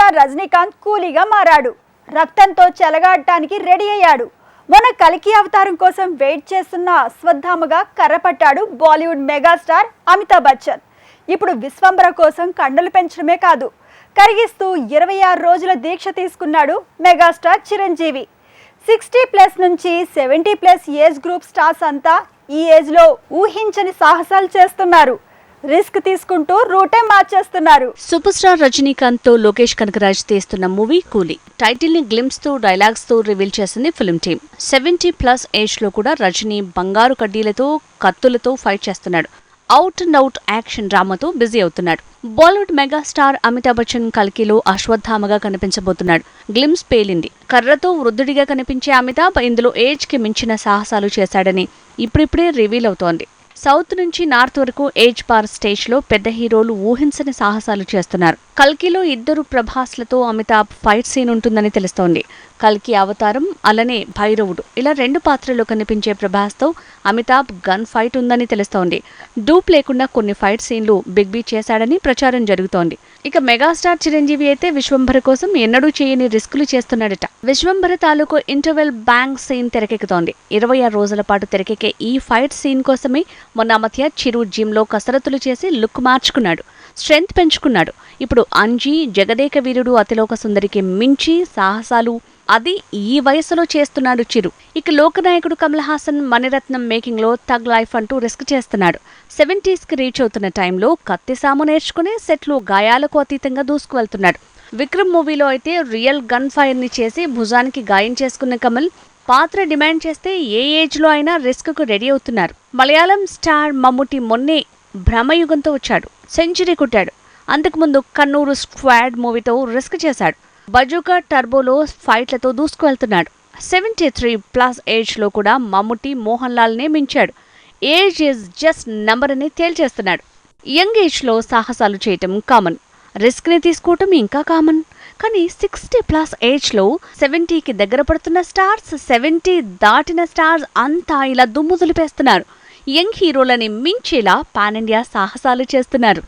Star Rajinikanth కూలీగా మారాడు. రక్తంతో చెలగాడటానికి ready అయ్యాడు. మొన్న కల్కి అవతారం కోసం వెయిట్ చేస్తున్న అశ్వత్థామగా కర్రపట్టాడు బాలీవుడ్ మెగాస్టార్ అమితాబ్ బచ్చన్. ఇప్పుడు విశ్వంబర కోసం కండలు పెంచడమే కాదు, కరిగిస్తూ 26 రోజుల దీక్ష తీసుకున్నాడు మెగాస్టార్ చిరంజీవి. 60+ నుంచి 70+ ఏజ్ గ్రూప్ స్టార్స్ అంతా ఈ ఏజ్లో ఊహించని సాహసాలు చేస్తున్నారు. రిస్క్ తీసుకుంటూ రూటే మార్చేస్తున్నారు. సూపర్ స్టార్ రజనీకాంత్ తో లోకేష్ కనకరాజ్ తీస్తున్న మూవీ కూలీ టైటిల్ ని గ్లింప్స్ తో డైలాగ్స్ తో రివీల్ చేసింది ఫిల్మ్ టీమ్. 70+ ఏజ్ లో కూడా రజనీ బంగారు కడ్డీలతో కత్తులతో ఫైట్ చేస్తున్నాడు. అవుట్ అండ్ అవుట్ యాక్షన్ డ్రామాతో బిజీ అవుతున్నాడు. బాలీవుడ్ మెగాస్టార్ అమితాబ్ బచ్చన్ కల్కిలో అశ్వత్థామగా కనిపించబోతున్నాడు. గ్లిమ్స్ పేలింది. కర్రతో వృద్ధుడిగా కనిపించే అమితాబ్ ఇందులో ఏజ్ కి మించిన సాహసాలు చేశాడని ఇప్పుడిప్పుడే రివీల్ అవుతోంది. సౌత్ నుంచి నార్త్ వరకు ఏజ్ బార్ స్టేజ్ లో పెద్ద హీరోలు ఊహించని సాహసాలు చేస్తున్నారు. కల్కిలో 2 ప్రభాస్లతో అమితాబ్ ఫైట్ సీన్ ఉంటుందని తెలుస్తోంది. కల్కి అవతారం అలానే భైరవుడు ఇలా 2 పాత్రల్లో కనిపించే ప్రభాస్ తో అమితాబ్ గన్ ఫైట్ ఉందని తెలుస్తోంది. డూప్ లేకుండా కొన్ని ఫైట్ సీన్లు బిగ్ బీ చేశాడని ప్రచారం జరుగుతోంది. ఇక మెగాస్టార్ చిరంజీవి అయితే విశ్వంభర కోసం ఎన్నడూ చేయని రిస్కులు చేస్తున్నాడట. విశ్వంభర తాలూకు ఇంటర్వెల్ బ్యాంగ్ సీన్ తెరకెక్కుతోంది. 26 రోజుల పాటు తెరకెక్కే ఈ ఫైట్ సీన్ కోసమే మొన్న మధ్య చిరు జిమ్ లో కసరత్తులు చేసి లుక్ మార్చుకున్నాడు, స్ట్రెంగ్త్ పెంచుకున్నాడు. ఇప్పుడు అంజీ జగదేక వీరుడు అతిలోక సుందరికి మించి సాహసాలు అది ఈ వయసులో చేస్తున్నాడు చిరు. ఇక లోకనాయకుడు కమల్ హాసన్ మణిరత్నం మేకింగ్ లో థగ్ లైఫ్ అంటూ రిస్క్ చేస్తున్నాడు. 70s కి రీచ్ అవుతున్న టైంలో కత్తి సాము నేర్చుకుని సెట్లు గాయాలకు అతీతంగా దూసుకువెళ్తున్నాడు. విక్రమ్ మూవీలో అయితే రియల్ గన్ ఫైర్ ని చేసి భుజానికి గాయం చేసుకున్న కమల్ పాత్ర డిమాండ్ చేస్తే ఏ ఏజ్ లో అయినా రిస్క్ కు రెడీ అవుతున్నారు. మలయాళం స్టార్ మమ్ముటి మొన్నే భ్రమయుగంతో వచ్చాడు, సెంచరీ కొట్టాడు. అంతకుముందు కన్నూరు స్క్వాడ్ మూవీతో రిస్క్ చేశాడు. బజూకా టర్బోలో ఫైట్లతో దూసుకువెళ్తున్నాడు. 73+ ఏజ్ లో కూడా మమ్ముటి మోహన్ లాల్ నే మించాడు. ఏజ్ ఈజ్ జస్ట్ నంబర్ అని తేల్చేస్తున్నాడు. యంగ్ ఏజ్ లో సాహసాలు చేయటం కామన్, రిస్క్ ని తీసుకోవటం ఇంకా కామన్. కానీ 60+ ఏజ్ లో 70కి దగ్గర పడుతున్న స్టార్స్, 70 దాటిన స్టార్స్ అంతా ఇలా దుమ్ము దులిపేస్తున్నారు. యంగ్ హీరోలని మించేలా పాన్ ఇండియా సాహసాలు చేస్తున్నారు.